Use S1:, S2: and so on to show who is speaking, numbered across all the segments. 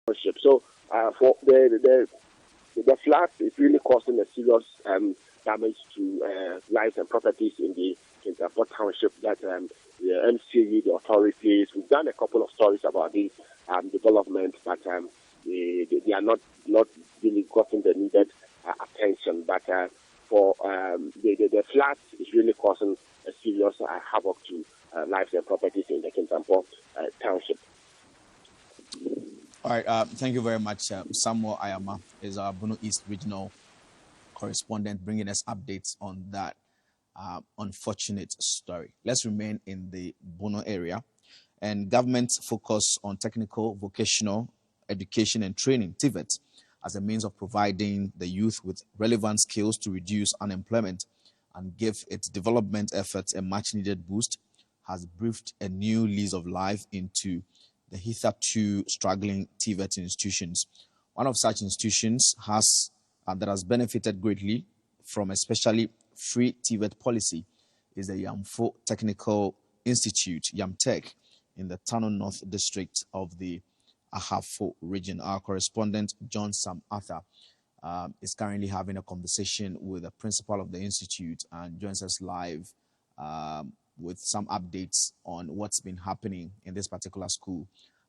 S1: township. So for the floods is really causing a serious damage to lives and properties in the Yamfo township that the MCE, the authorities, we've done a couple of stories about the development, but they are not really getting the needed attention. But for the floods is really causing a serious havoc to lives and properties in the Yamfo township.
S2: All right, thank you very much. Samuel Ayama is our Bono East regional correspondent, bringing us updates on that unfortunate story. Let's remain in the Bono area. And government focus on technical, vocational education and training, TVET, as a means of providing the youth with relevant skills to reduce unemployment and give its development efforts a much-needed boost, has breathed a new lease of life into the hitherto struggling TVET institutions. One of such institutions that has benefited greatly from especially free TVET policy is the Yamfo Technical Institute, YamTech, in the Tano North District of the Ahafo region. Our correspondent, John Sam Arthur, is currently having a conversation with the principal of the institute and joins us live with some updates on what's been happening in this particular school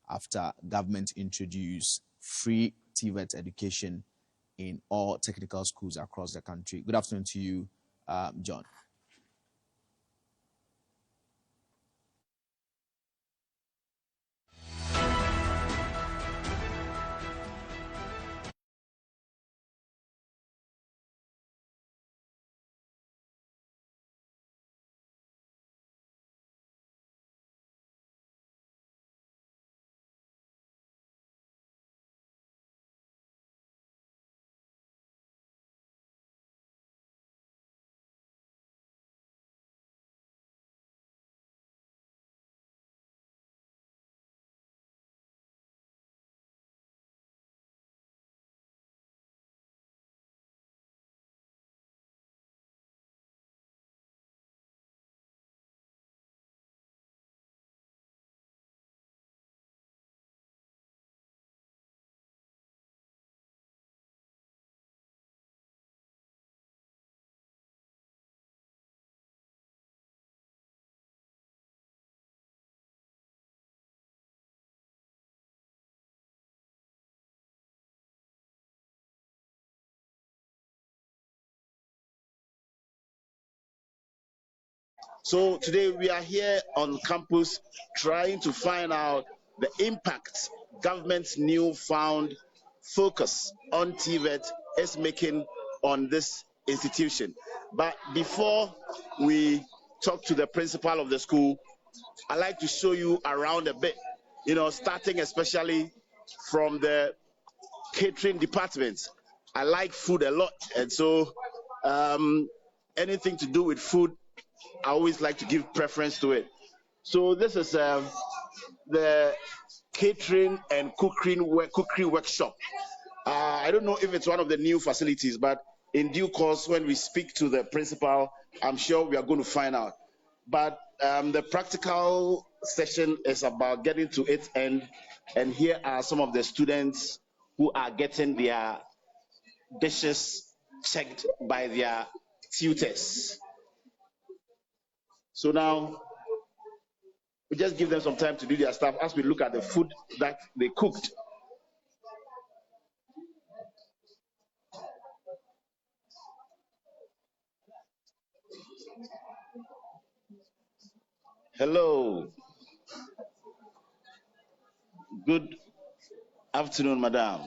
S2: after government introduced free TVET education in all technical schools across the country. Good afternoon to you, John.
S3: So today we are here on campus trying to find out the impact government's newfound focus on TVET is making on this institution. But before we talk to the principal of the school, I'd like to show you around a bit, starting especially from the catering department. I like food a lot, and so anything to do with food, I always like to give preference to it. So this is the catering and cookery workshop. I don't know if it's one of the new facilities, but in due course, when we speak to the principal, I'm sure we are going to find out. But the practical session is about getting to its end, and here are some of the students who are getting their dishes checked by their tutors. So now we just give them some time to do their stuff as we look at the food that they cooked. Hello. Good afternoon, madam.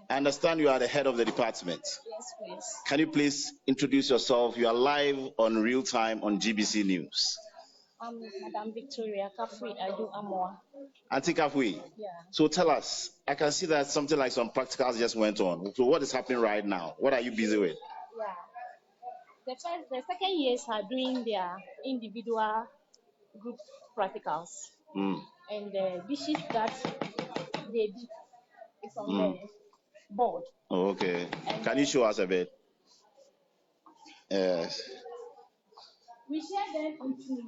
S3: I understand you are the head of the department.
S4: Yes, please.
S3: Can you please introduce yourself? You are live on real time on GBC News.
S4: Madam Victoria Kafui Adu Amoa.
S3: Auntie Kafui.
S4: Yeah.
S3: So tell us, I can see that something like some practicals just went on. So what is happening right now? What are you busy with?
S4: Yeah. The second years are doing their individual group practicals. And the dishes that they did is on the board.
S3: Oh, okay. And can you show us a bit? Yes.
S4: We share them into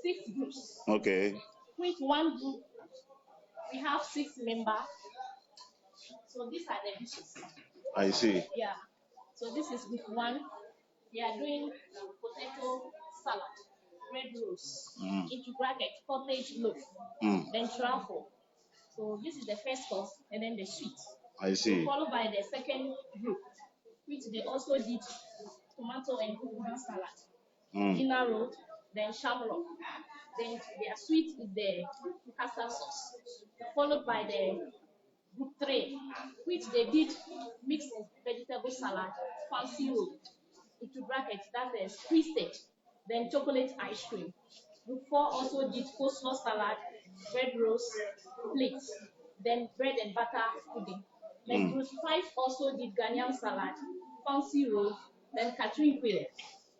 S4: 6 groups.
S3: Okay.
S4: Which one group We have 6 members. So these are the dishes.
S3: I see.
S4: Yeah. So this is group 1. They are doing potato salad, red rose, into bracket, cottage loaf, then truffle. So this is the first course, and then the sweet.
S3: I see.
S4: Followed by the second group, which they also did tomato and cucumber salad, dinner roll, then shamrock. Then their sweet is the custard sauce. Followed by the group 3, which they did mixed vegetable salad, fancy roll, into brackets, that's a twisted, then chocolate ice cream. Group 4 also did coleslaw salad, red rose, plate, then bread and butter pudding. Then group 5 also did Ghanaian salad, fancy roll, then Catherine quail.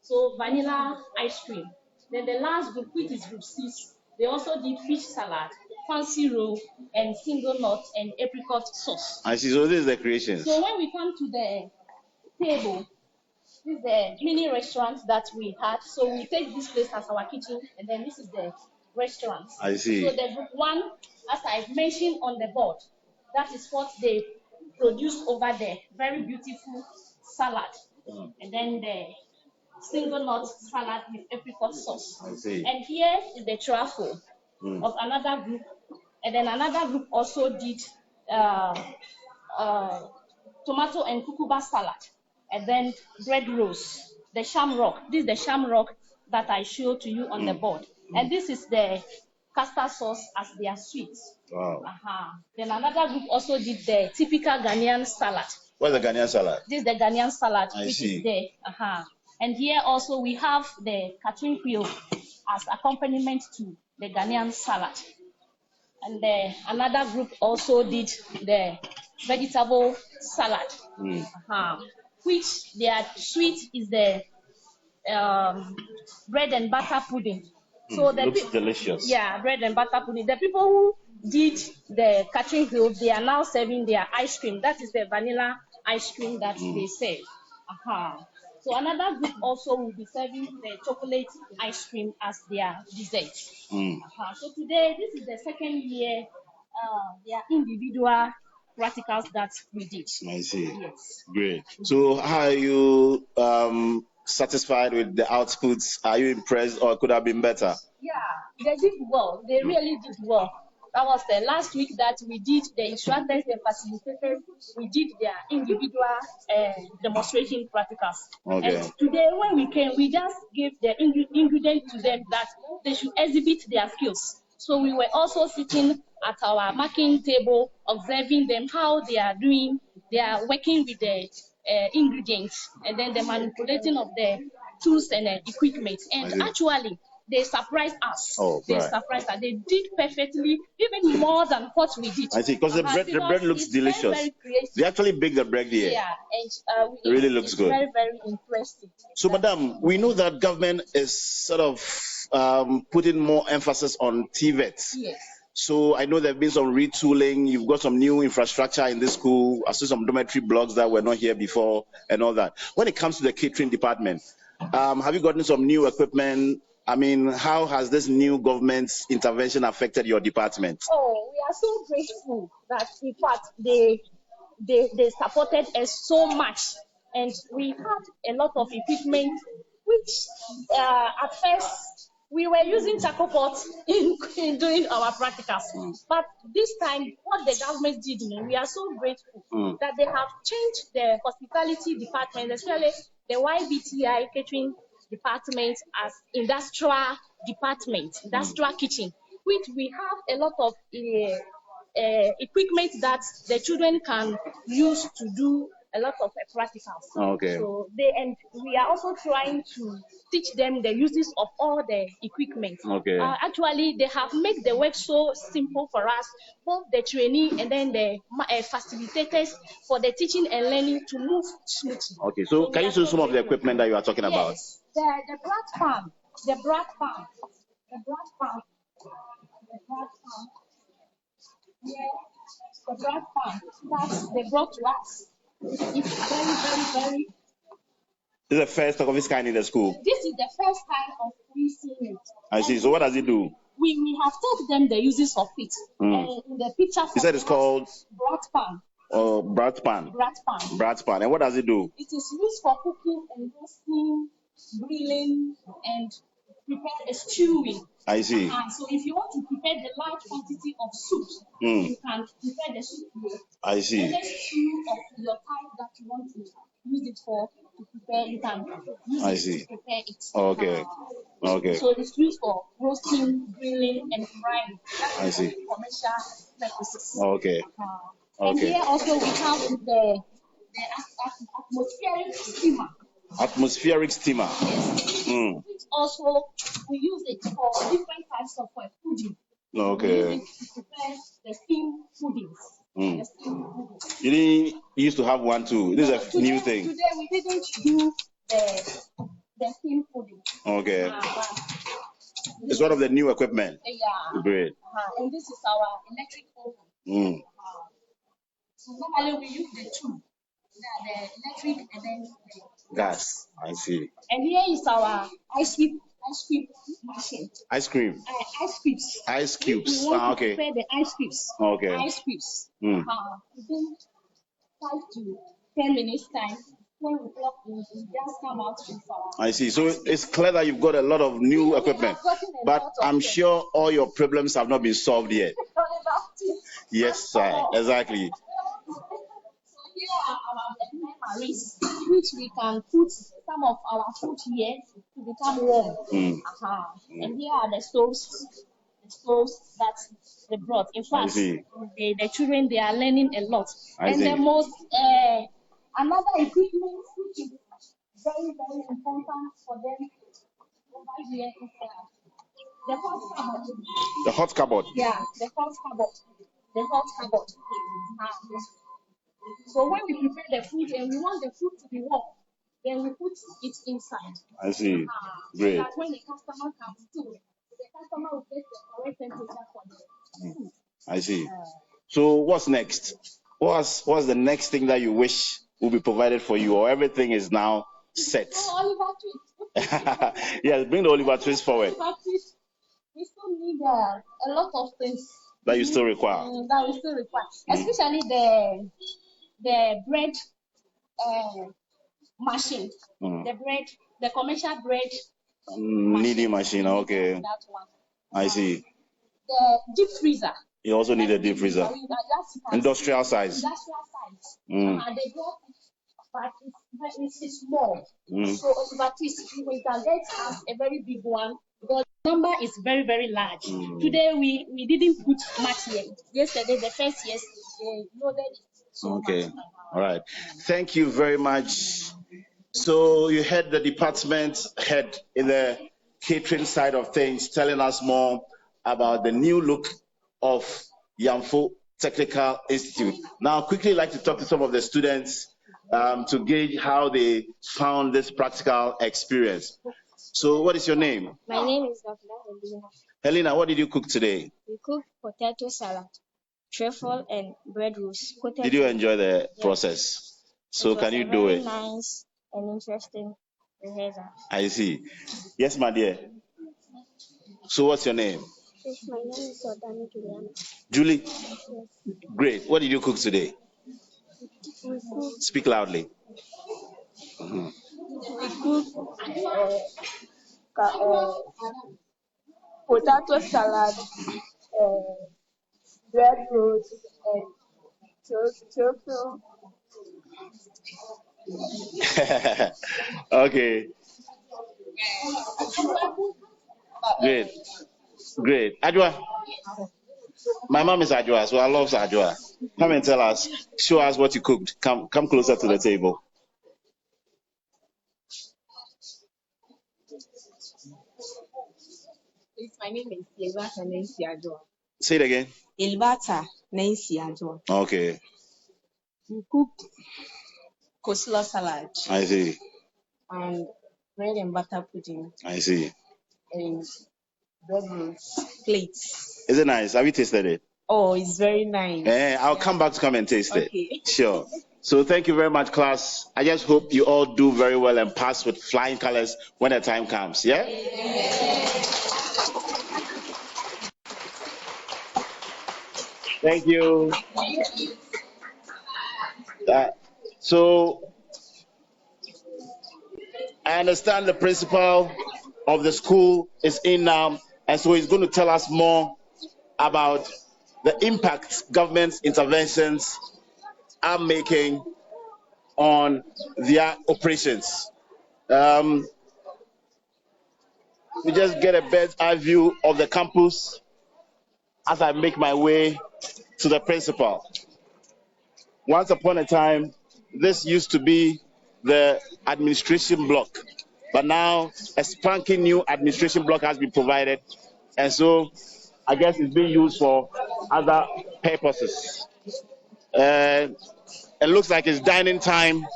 S4: So vanilla ice cream. Then the last group, which is group 6, they also did fish salad, fancy roll, and single nut and apricot sauce.
S3: I see. So this is the creations.
S4: So when we come to the table, this is the mini restaurant that we had. So we take this place as our kitchen, and then this is the restaurant.
S3: I see.
S4: So the group 1, as I mentioned on the board, that is what they produced over there. Very beautiful salad. And then the single nut salad with apricot sauce.
S3: I see.
S4: And here is the truffle of another group. And then another group also did tomato and cucumber salad. And then bread roast, the shamrock. This is the shamrock that I showed to you on the board. And this is the custard sauce as their sweet.
S3: Wow.
S4: Then another group also did the typical Ghanaian salad.
S3: What's the Ghanaian salad?
S4: This is the Ghanaian salad,
S3: I
S4: which
S3: see.
S4: is there. And here also we have the Catherine quail as accompaniment to the Ghanaian salad. And another group also did the vegetable salad, which their sweet is the bread and butter pudding. So the
S3: looks delicious.
S4: Yeah, bread and butter pudding. The people who did the Catherine quail, they are now serving their ice cream. That is the vanilla ice cream that they serve. So another group also will be serving the chocolate ice cream as their dessert. So today, this is the second year, their individual practicals that we did.
S3: I see.
S4: Yes.
S3: Great. So how are you satisfied with the outputs? Are you impressed, or could have been better?
S4: Yeah, they did well. They really did well. That was the last week that we did the instructors and facilitators. We did their individual demonstration practicals.
S3: Okay.
S4: And today, when we came, we just gave the ingredient to them that they should exhibit their skills. So we were also sitting at our marking table, observing them how they are doing. They are working with the ingredients and then the manipulating of the tools and equipment. And actually, they surprised us. They surprised us. They did perfectly, even more than what we did.
S3: I see, because the bread looks delicious.
S4: Very creative.
S3: They actually bake the bread here.
S4: Yeah, and
S3: it really looks good.
S4: Very, very interesting.
S3: So, Madam, we know that government is sort of putting more emphasis on TVET.
S4: Yes.
S3: So I know there have been some retooling. You've got some new infrastructure in this school. I saw some dormitory blocks that were not here before and all that. When it comes to the catering department, have you gotten some new equipment? I mean, how has this new government's intervention affected your department?
S4: Oh, we are so grateful that, in fact, they supported us so much. And we had a lot of equipment, which at first, we were using charcoal pots in doing our practicals. But this time, what the government did, we are so grateful that they have changed the hospitality department, especially the YBTI catering department, as industrial department, industrial kitchen, which we have a lot of equipment that the children can use to do a lot of practicals.
S3: Okay.
S4: So we are also trying to teach them the uses of all the equipment.
S3: Okay.
S4: Actually, they have made the work so simple for us, both the trainee and then the facilitators, for the teaching and learning to move smoothly.
S3: Okay. So can you show some of the equipment that you are talking about?
S4: Yes. The bread farm. The bread farm. The bread farm. The bread farm. Yes. The bread farm that they brought to us. It's very, very, very.
S3: This is the first of its kind in the school.
S4: This is the first time of we seeing it.
S3: I see. So what does it do?
S4: we have taught them the uses of it. In the picture,
S3: you said it's called
S4: brat pan.
S3: Oh, brat pan. Brat pan. And what does it do?
S4: It is used for cooking and roasting, grilling, and prepare a stewing.
S3: I see.
S4: So if you want to prepare the large quantity of soup, you can prepare the soup here.
S3: I see.
S4: Any stew of your type that you want to use it for to prepare, you can use it to prepare it.
S3: Okay. Okay.
S4: So it's used for roasting, grilling, and frying.
S3: I see.
S4: Commercial purposes.
S3: Okay.
S4: And here also we have the atmospheric steamer.
S3: Atmospheric steamer.
S4: Yes. Which also we use it for different types of pudding.
S3: Okay.
S4: We use it to prepare the steamed puddings.
S3: You didn't used to have one too. This is a new thing.
S4: Today we didn't do the steamed pudding.
S3: Okay. It's one of the new equipment.
S4: Yeah.
S3: Great.
S4: And this is our electric oven. So normally we use the two, the electric and then the
S3: gas. I see.
S4: And here is our ice cream machine.
S3: Ice cream.
S4: Ice cubes.
S3: Ice cubes.
S4: We want to
S3: Okay.
S4: prepare the ice cubes.
S3: Okay.
S4: Ice cubes. Within 5 to 10 minutes time, when we plug in, it just come out with our.
S3: I see. So it's clear that you've got a lot of new equipment, but I'm sure all your problems have not been solved yet. Yes, sir. Exactly.
S4: Here are our memories, which we can put some of our food here to become warm. And here are the stoves that they brought. In fact, the children, they are learning a lot. The most, another equipment which is very, very important for them over here is the hot cupboard.
S3: The hot cupboard?
S4: Yeah, the hot cupboard. The hot cupboard. So when we prepare the food and we want the food to be warm, then we put it inside.
S3: I see. Great.
S4: So that when the customer comes to, the customer will get the correct temperature for the food.
S3: I see. So what's next? What's the next thing that you wish will be provided for you, or everything is now set?
S4: Oliver twist.
S3: Yes, bring the Oliver twist forward.
S4: Oliver twist. We still need a lot of things
S3: that you still require.
S4: Especially the bread machine. The commercial bread
S3: kneading machine. Okay.
S4: That one.
S3: I see.
S4: The deep freezer.
S3: You also need a deep freezer. Industrial size.
S4: They brought it, but it's small. So but we can get us a very big one. The number is very, very large. Today we didn't put much yet. Yesterday, the first year, they loaded it. So much.
S3: All right. Thank you very much. So you heard the department head in the catering side of things telling us more about the new look of Yamfo Technical Institute. Now, quickly like to talk to some of the students to gauge how they found this practical experience. So what is your name?
S5: My name is Dr. Helena.
S3: Helena, what did you cook today?
S5: We cooked potato salad, truffle, and bread roast.
S3: Did you enjoy the process? So can you do it?
S5: Nice and interesting rehearsal.
S3: I see. Yes, my dear. So what's your name?
S5: Yes, my name is Odani Juliana.
S3: Julie?
S5: Yes.
S3: Great. What did you cook today? Speak loudly.
S5: We cooked potato salad, bread roast, and truffle.
S3: Okay. Great. Ajwa. My mom is Ajwa, so I love Ajwa. Come and tell us, show us what you cooked. Come closer to the table.
S6: My name is Elvata Nancy Adjoa.
S3: Say it again.
S6: Elvata Nancy Adjoa.
S3: Okay.
S6: We cooked coleslaw salad.
S3: I see.
S6: And bread and butter pudding.
S3: I see.
S6: And bread rolls, plates.
S3: Is it nice? Have you tasted it?
S6: Oh, it's very nice.
S3: I'll come back to come and taste it. Sure. So thank you very much, class. I just hope you all do very well and pass with flying colors when the time comes. Yeah? Thank you. So I understand the principal of the school is in now, and so he's going to tell us more about the impact government's interventions are making on their operations. We just get a bird's eye view of the campus as I make my way to the principal. Once upon a time, this used to be the administration block, but now a spanking new administration block has been provided, and so I guess it's being used for other purposes. It looks like it's dining time,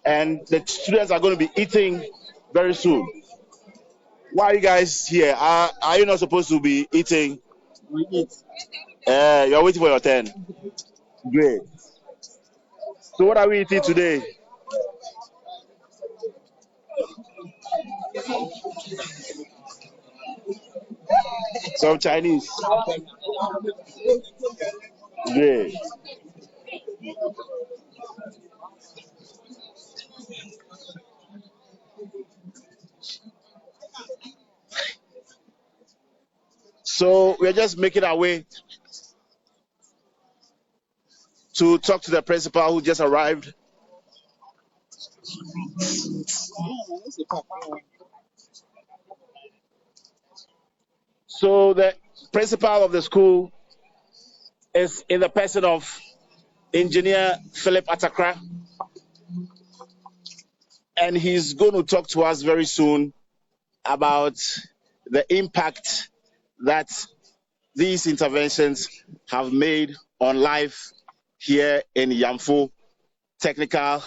S3: and the students are going to be eating very soon. Why are you guys here? Are you not supposed to be eating? We eat. You're waiting for your turn. Great. So what are we eating today? Some Chinese. Great. So we're just making our way to talk to the principal who just arrived. So the principal of the school is in the person of Engineer Philip Atakra, and he's going to talk to us very soon about the impact that these interventions have made on life here in Yamfo Technical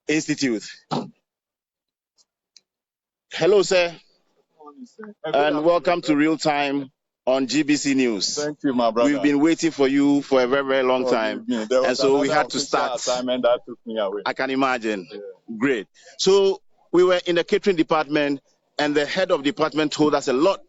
S3: Institute. Hello, sir, and welcome to Real Time on GBC News.
S7: Thank you, my brother.
S3: We've been waiting for you for a very, very long time, and so we had to start.
S7: Assignment that took me away.
S3: I can imagine. Yeah. Great. So we were in the catering department, and the head of department told us a lot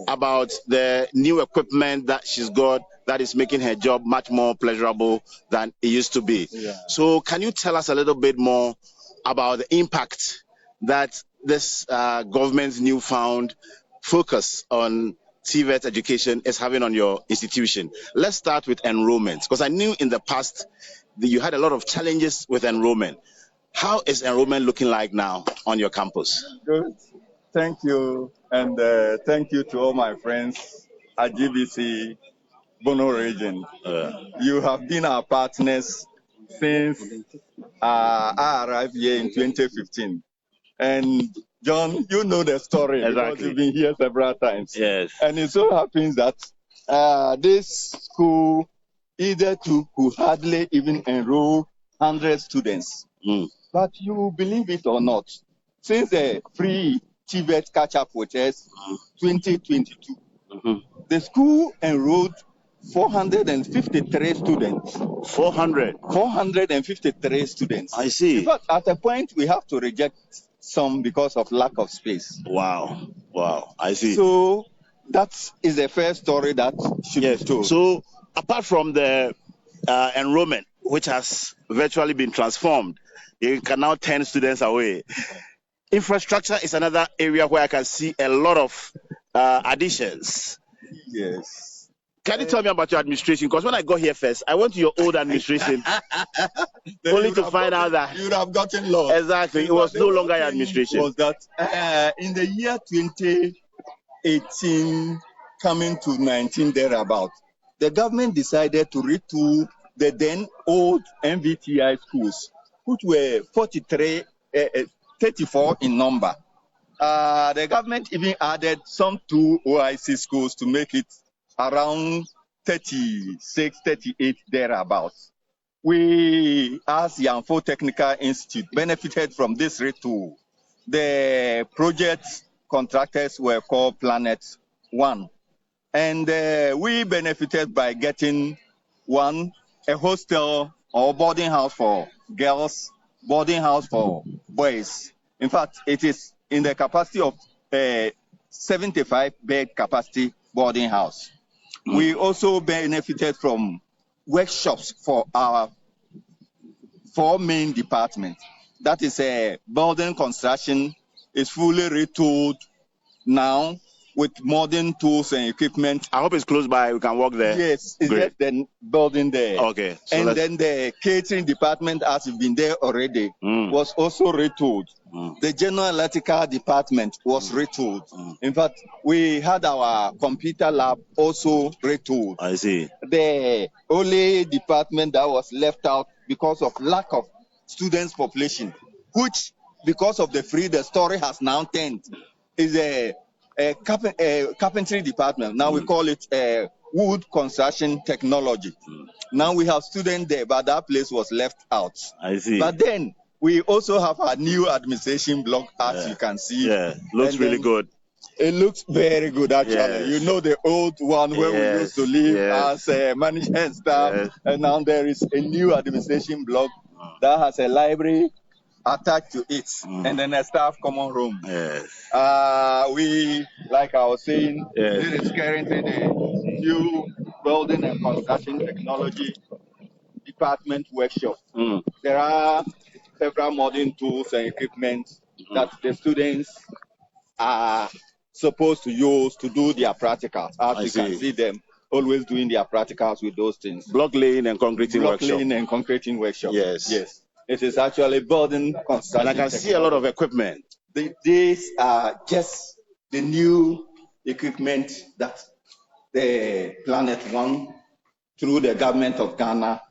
S3: about the new equipment that she's got that is making her job much more pleasurable than it used to be. Yeah. So can you tell us a little bit more about the impact that this government's newfound focus on TVET education is having on your institution? Let's start with enrollment, because I knew in the past that you had a lot of challenges with enrollment. How is enrollment looking like now on your campus?
S7: Good. Thank you, and thank you to all my friends at GBC Bono region. You have been our partners since I arrived here in 2015. And John, you know the story.
S3: Exactly.
S7: Because you've been here several times.
S3: Yes.
S7: And it so happens that this school either could hardly even enroll 100 students. But you believe it or not, since the free TVET catch up with us 2022, the school enrolled 453 students. 453 students.
S3: I see.
S7: In fact, at a point, we have to reject some because of lack of space.
S3: Wow. I see.
S7: So that is the first story that should be told.
S3: So apart from the enrollment, which has virtually been transformed, you can now turn students away. Infrastructure is another area where I can see a lot of additions.
S7: Yes.
S3: Can you tell me about your administration? Because when I got here first, I went to your old administration only to find out that
S7: you would have gotten lost.
S3: Exactly, it was no longer your administration.
S7: Was that in the year 2018, coming to 19 thereabout, the government decided to retool the then old MVTI schools, which were 34 in number. The government even added some 2 OIC schools to make it around 36, 38 thereabouts. We, as Yamfo Technical Institute, benefited from this retool. The project contractors were called Planet One. And we benefited by getting a hostel or boarding house for girls, boarding house for boys. In fact, it is in the capacity of 75-bed capacity boarding house. We also benefited from workshops for our 4 main departments. That is building construction is fully retooled now with modern tools and equipment.
S8: I hope it's close by. We can walk there.
S7: Yes, it's just the building there.
S8: Okay. So
S7: and then the catering department, as you've been there already, was also retooled. The general electrical department was retooled. In fact, we had our computer lab also retooled.
S8: I see.
S7: The only department that was left out because of lack of students population, which because of the story has now turned, is a carpentry department. Now we call it wood construction technology. Now we have students there, but that place was left out.
S8: I see.
S7: But then we also have a new administration block, as you can see.
S8: Yeah, looks really good.
S7: It looks very good, actually.
S8: Yes.
S7: You know the old one where we used to live as management staff, and now there is a new administration block that has a library attached to it, and then a staff common room.
S8: Yes.
S7: We, like I was saying, this is currently the new building and construction technology department workshop. There are several modern tools and equipment that the students are supposed to use to do their practicals. As you can see them always doing their practicals with those things.
S8: Block laying and concreting workshop.
S7: Block laying and concreting workshop.
S8: Yes.
S7: Yes. It is actually building construction.
S8: And I can see a lot of equipment.
S7: These are just the new equipment that the Planet One, through the government of Ghana,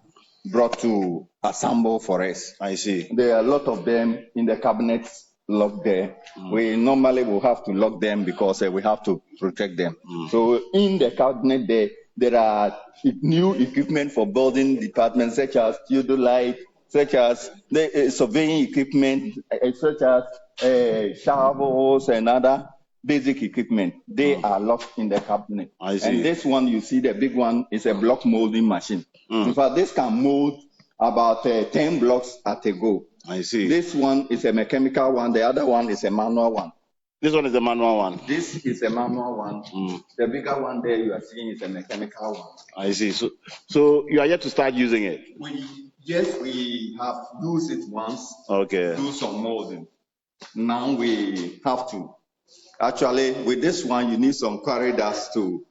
S7: brought to assemble for us.
S8: I see.
S7: There are a lot of them in the cabinets locked there. We normally will have to lock them because we have to protect them. So in the cabinet there are new equipment for building departments, such as theodolite, such as the surveying equipment, such as shovels and other basic equipment. They are locked in the cabinet.
S8: I see.
S7: And this one, you see, the big one is a block molding machine. In fact, this can mold about 10 blocks at a go.
S8: I see.
S7: This one is a mechanical one. The other one is a manual one.
S8: This one is the manual one.
S7: This is a manual one. The bigger one there you are seeing is a mechanical one.
S8: I see. So you are yet to start using it?
S7: We have used it once.
S8: Okay.
S7: Do some molding. Now we have to. Actually, with this one, you need some quarry dust to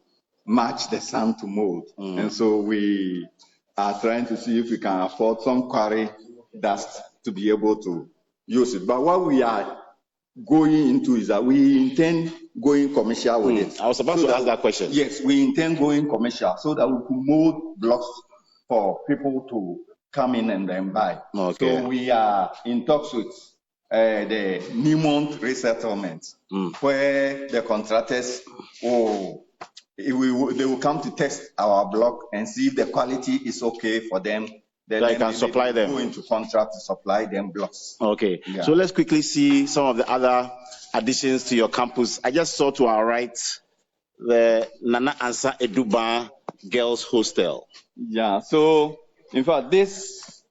S7: match the sand to mold. And so we are trying to see if we can afford some quarry dust to be able to use it. But what we are going into is that we intend going commercial with it.
S8: I was about to ask that question.
S7: Yes, we intend going commercial so that we can mold blocks for people to come in and then buy.
S8: Okay.
S7: So we are in talks with the Newmont resettlement, where the contractors they will come to test our block and see if the quality is okay for them. Then
S8: I can supply them.
S7: Go into contract to supply them blocks.
S8: Okay. Yeah. So let's quickly see some of the other additions to your campus. I just saw to our right the Nana Ansa Eduba Girls Hostel.
S7: Yeah. So in fact, this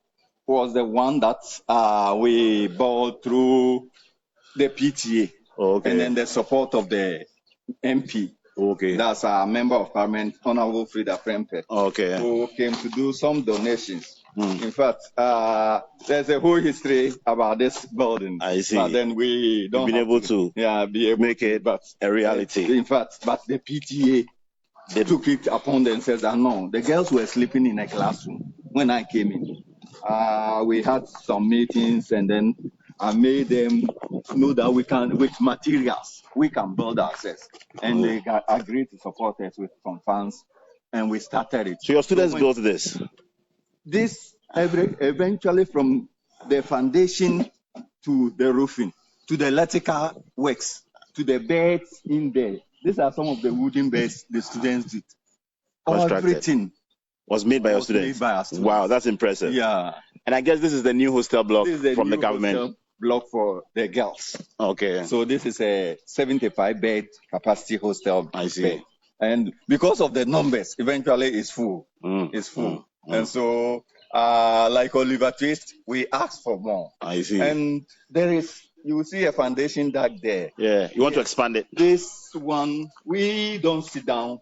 S7: was the one that we bought through the PTA.
S8: Okay.
S7: And then the support of the MP.
S8: Okay.
S7: That's our Member of Parliament, Honorable Frida Prempeh.
S8: Okay.
S7: Who came to do some donations. In fact, there's a whole history about this building.
S8: I see.
S7: But then we don't
S8: been able to make it a reality.
S7: In fact, but the PTA took it upon themselves that no, the girls were sleeping in a classroom when I came in. We had some meetings and then I made them know that we can, with materials, we can build ourselves. And they agreed to support us with some funds and we started it.
S8: So your students built this?
S7: This eventually from the foundation to the roofing, to the electrical works, to the beds in there. These are some of the wooden beds the students did. Everything
S8: was made by your students. Wow, that's impressive.
S7: Yeah.
S8: And I guess this is the new hostel block from the government.
S7: Hostel block for the girls.
S8: Okay.
S7: So this is a 75-bed capacity hostel.
S8: I see.
S7: Bed. And because of the numbers, eventually it's full. It's full. And so, like Oliver Twist, we asked for more.
S8: I see.
S7: And there is, you will see a foundation back there.
S8: Yeah, you want to expand it?
S7: This one, we don't sit down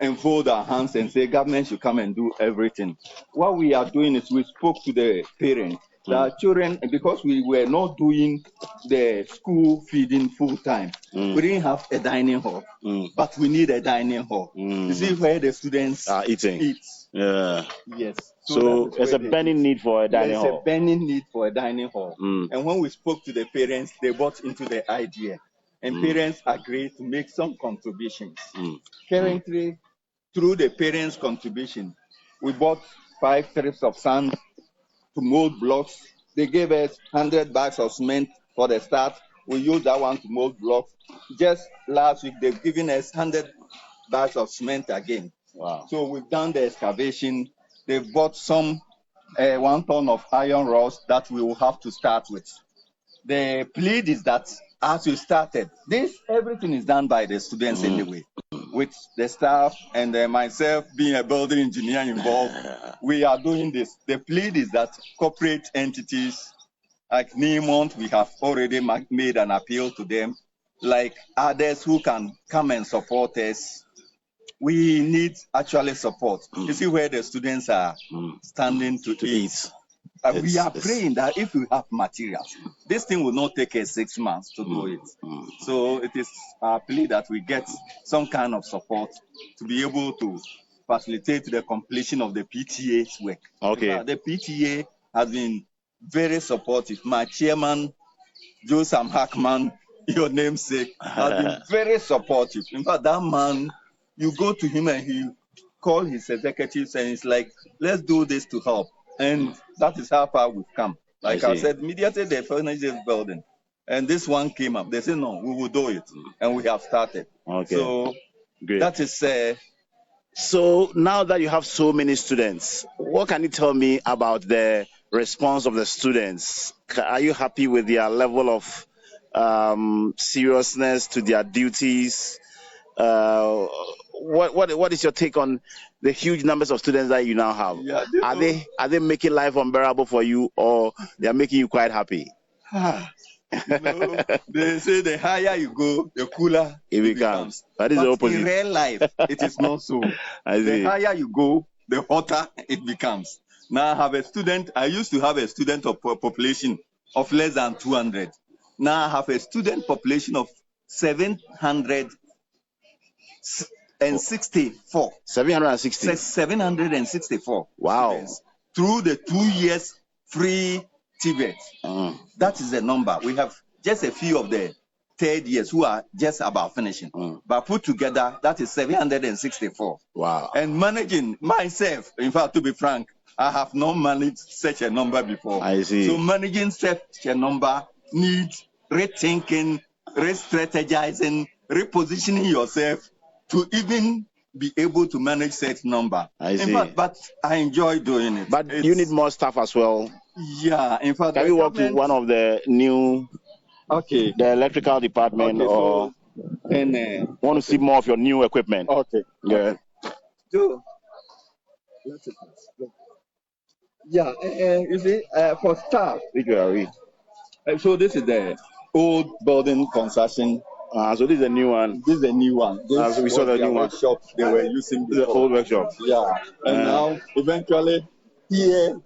S7: enfold our hands and say government should come and do everything. What we are doing is we spoke to the parents. The children, because we were not doing the school feeding full time, we didn't have a dining hall, but we need a dining hall. You see where the students
S8: are eating.
S7: Eat.
S8: Yeah.
S7: Yes.
S8: So there's a burning need for a dining hall.
S7: There's a burning need for a dining hall. And when we spoke to the parents, they bought into the idea. And parents agreed to make some contributions. Currently, through the parents' contribution, we bought 5 strips of sand to mold blocks. They gave us 100 bags of cement for the start. We used that one to mold blocks. Just last week, they've given us 100 bags of cement again.
S8: Wow.
S7: So we've done the excavation. They've bought some 1 ton of iron rods that we will have to start with. The plea is that as we started, everything is done by the students anyway. With the staff and myself being a building engineer involved, we are doing this. The plea is that corporate entities like Newmont, we have already made an appeal to them, like others who can come and support us. We need actually support. You see where the students are standing to eat. We are praying that if we have materials, this thing will not take us 6 months to do it. So it is our plea that we get some kind of support to be able to facilitate the completion of the PTA's work.
S8: Okay.
S7: The PTA has been very supportive. My chairman, Josam Hackman, your namesake, has been very supportive. In fact, that man, you go to him and he call his executives and it's like, let's do this to help. And that is how far we've come. Like I said, immediately they finished this building. And this one came up. They said, no, we will do it. And we have started.
S8: Okay.
S7: So
S8: great.
S7: That is...
S8: So now that you have so many students, what can you tell me about the response of the students? Are you happy with their level of seriousness to their duties? What is your take on the huge numbers of students that you now have?
S7: Yeah,
S8: are they making life unbearable for you, or they are making you quite happy?
S7: They say the higher you go, the cooler it becomes.
S8: That is the opposite.
S7: In real life, it is not so. The higher you go, the hotter it becomes. Now I used to have a student of population of less than 200. Now I have a student population of 764. 764.
S8: Wow.
S7: Students. Through the 2 years free TVET. That is the number. We have just a few of the third years who are just about finishing. But put together, that is 764.
S8: Wow.
S7: And managing myself, in fact, to be frank, I have not managed such a number before.
S8: I see.
S7: So managing such a number needs rethinking, re-strategizing, repositioning yourself to even be able to manage such number.
S8: I see.
S7: In fact, but I enjoy doing it.
S8: But you need more staff as well.
S7: Yeah, in fact.
S8: Can we walk to one of the new, the electrical department, or want to see more of your new equipment?
S7: Okay.
S8: Yeah.
S7: Yeah, you see, for staff, so this is the old building construction.
S8: So this is a new one.
S7: This is a new one.
S8: So we saw the new
S7: workshop they were using before.
S8: The old workshop.
S7: Yeah, and now eventually here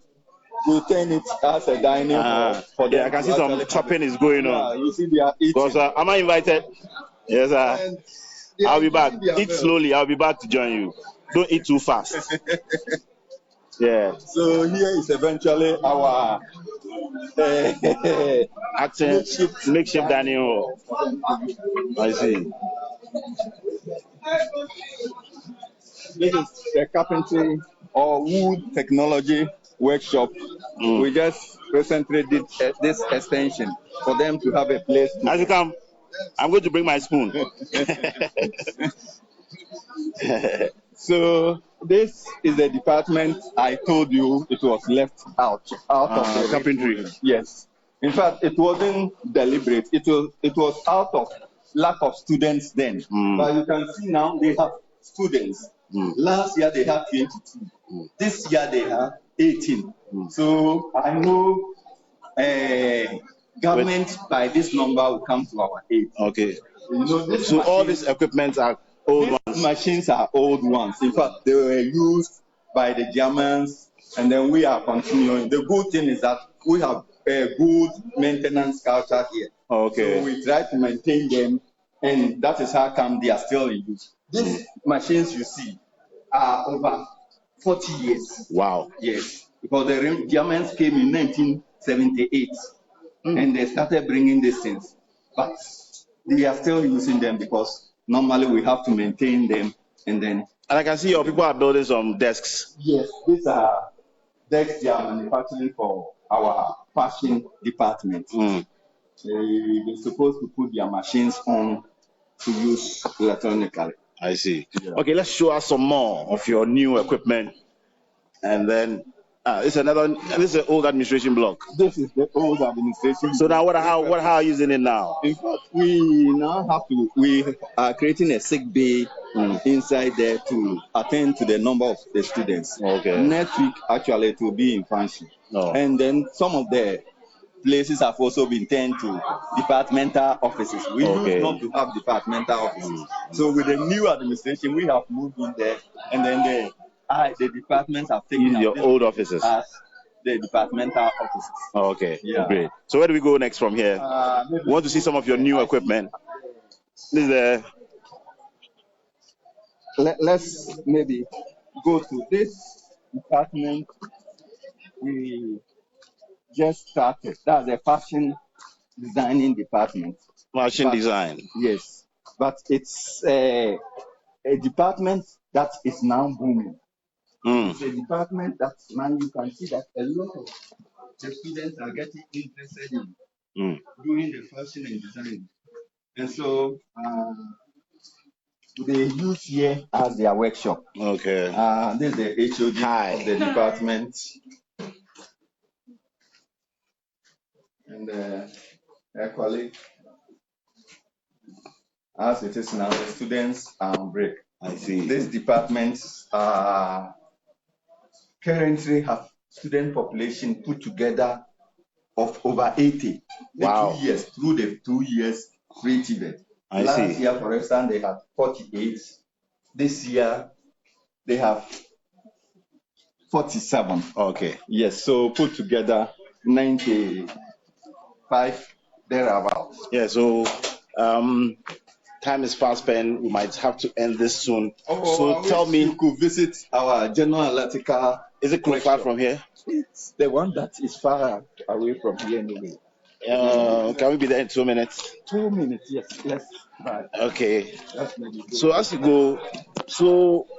S7: we turn it as a dining hall. For them.
S8: I can see some chopping is going on.
S7: You see they are eating.
S8: Because am I invited? Yes, sir. I'll be back. Eat slowly. I'll be back to join you. Don't eat too fast. Yeah.
S7: So here is eventually our
S8: makeshift dining hall. I see.
S7: This is the carpentry or wood technology workshop. We just recently did this extension for them to have a place.
S8: As you come, I'm going to bring my spoon.
S7: So this is the department I told you it was left out of the
S8: carpentry.
S7: Yes. In fact, it wasn't deliberate. It was out of lack of students then. But you can see now they have students. Last year they had 22. This year they have 18. So I know government by this number will come to our aid.
S8: Okay.
S7: You know,
S8: so all these equipments are old ones.
S7: Those machines are old ones. In fact, they were used by the Germans, and then we are continuing. The good thing is that we have a good maintenance culture here.
S8: Okay.
S7: So we try to maintain them, and that is how come they are still in use. These machines you see are over 40 years.
S8: Wow.
S7: Yes, because the Germans came in 1978, and they started bringing these things. But they are still using them because normally we have to maintain them, and then.
S8: And I can see your people are building some desks.
S7: Yes, these are desks they are manufacturing for our fashion department. They're supposed to put their machines on to use electronically.
S8: I see.
S7: Yeah.
S8: Okay, let's show us some more of your new equipment. And then this is an old administration block.
S7: This is the old administration.
S8: So now how are you using it now?
S7: In fact, we are creating a sick bay inside there to attend to the number of the students.
S8: Okay.
S7: Next week, actually, it will be in function.
S8: Oh.
S7: And then some of the places have also been turned to departmental offices. We used not to have departmental offices. So with the new administration, we have moved in there, and then the departments have taken
S8: your old offices
S7: as the departmental offices.
S8: Okay,
S7: yeah.
S8: Great. So where do we go next from here? We want to see some of your new equipment. This is
S7: let's maybe go to this department. We just started. That's the fashion designing department.
S8: Fashion design.
S7: Yes, but it's a department that is now booming. It's a department that now you can see that a lot of the students are getting interested in doing the fashion and design. And so they use here as their workshop.
S8: Okay.
S7: This is the HOD of the department. And a colleague, as it is now, the students are on break.
S8: I see.
S7: These departments currently have student population put together of over 80.
S8: Wow.
S7: 2 years, through the 2 years free TVET. Last year, for instance, they had 48. This year, they have 47.
S8: Okay.
S7: Yes, so put together 95 thereabouts.
S8: Yeah, so time is fast spent. We might have to end this soon. So tell me,
S7: you could visit our general electrical.
S8: Is it quite far from here?
S7: It's the one that is far away from here anyway.
S8: Can we be there in 2 minutes?
S7: 2 minutes, yes. Right.
S8: Okay. So as you go,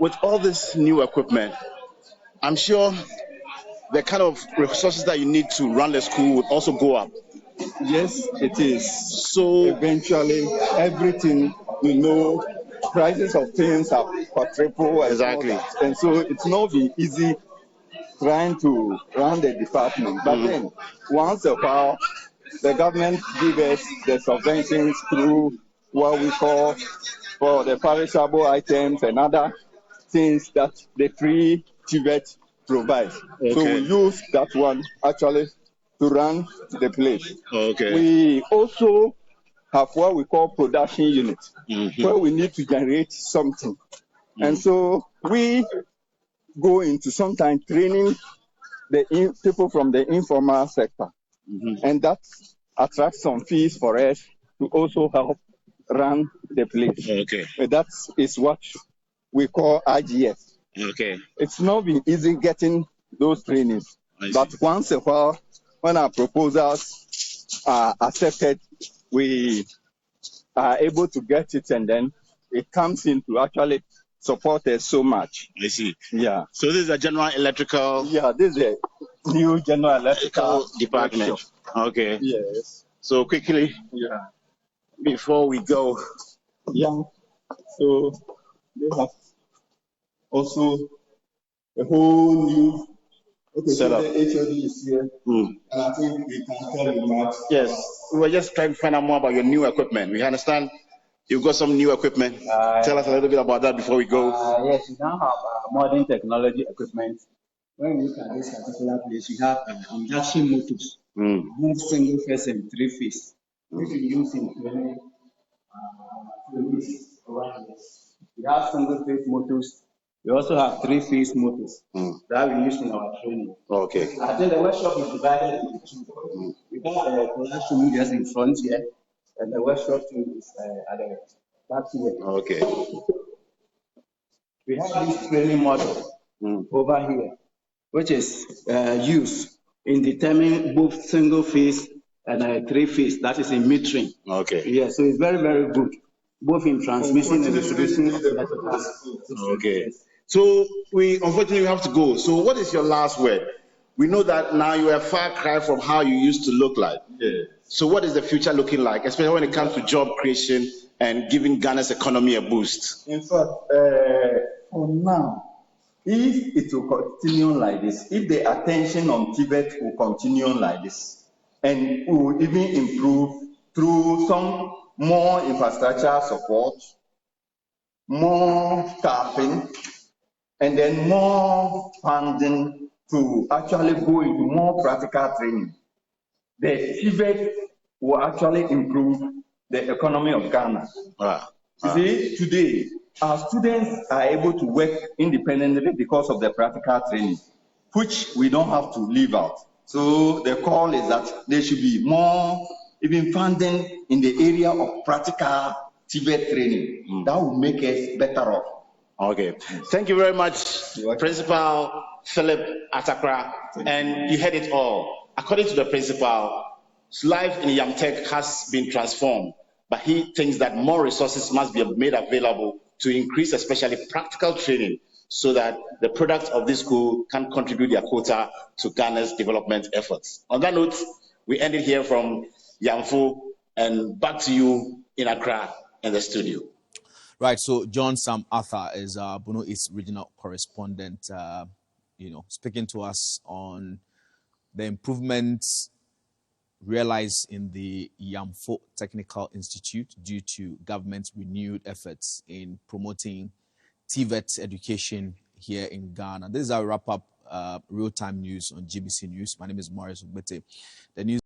S8: with all this new equipment, I'm sure the kind of resources that you need to run the school would also go up.
S7: Yes, it is. So eventually, everything, prices of things have quadrupled.
S8: Exactly.
S7: And so it's not been easy trying to run the department. But then, once a while, the government gives us the subventions through what we call for the perishable items and other things that the free TVET provides. Okay. So we use that one actually to run the place.
S8: Okay.
S7: We also have what we call production unit, where we need to generate something. And so we go into sometimes training the people from the informal sector. And that attracts some fees for us to also help run the place.
S8: Okay.
S7: That is what we call IGF.
S8: Okay.
S7: It's not been easy getting those trainings, but once a while, when our proposals are accepted, we are able to get it, and then it comes in to actually support us so much.
S8: I see.
S7: Yeah.
S8: So this is a general electrical.
S7: Yeah, this is a new general electrical
S8: department.
S7: workshop.
S8: Okay.
S7: Yes.
S8: So quickly, before we go.
S7: Yeah. So they have also a whole new
S8: setup.
S7: So the HOD is here, and I think we can tell you much.
S8: Yes, we were just trying to find out more about your new equipment. We understand you've got some new equipment. Tell us a little bit about that before we go.
S9: Yes, we now have modern technology equipment. When we look at this particular place, we have induction motors, both single phase and 3-phase. Which we use in training We have single-phase motors. We also have three-phase motors that we use in our training.
S3: Okay.
S9: I think the workshop is divided into two. We have a classroom just in front here, and the workshop is at the back here.
S3: Okay.
S9: We have this training model over here, which is used in determining both single-phase and three-phase, that is in metering.
S3: Okay.
S9: Yeah, so it's very, very good, both in transmission and distribution.
S3: Okay. So we unfortunately have to go. So what is your last word? We know that now you are a far cry from how you used to look like.
S7: Yeah.
S3: So what is the future looking like, especially when it comes to job creation and giving Ghana's economy a boost?
S7: In fact, for now, if it will continue like this, if the attention on Tibet will continue like this, and we will even improve through some more infrastructure support, more staffing, and then more funding to actually go into more practical training, the Tibet will actually improve the economy of Ghana. You see, today, our students are able to work independently because of the practical training, which we don't have to leave out. So the call is that there should be more even funding in the area of practical Tibet training. That will make us better off.
S3: Okay. Thank you very much, Principal Philip Atakra. And you heard it all. According to the principal, life in Yamtech has been transformed, but he thinks that more resources must be made available to increase especially practical training so that the products of this school can contribute their quota to Ghana's development efforts. On that note, we end it here from Yamfo, and back to you in Accra in the studio.
S2: Right, so John Sam Arthur is our Bono East regional correspondent, speaking to us on the improvements realized in the Yamfo Technical Institute due to government's renewed efforts in promoting TVET education here in Ghana. This is our wrap-up real-time news on GBC News. My name is Maurice Ugbete. The news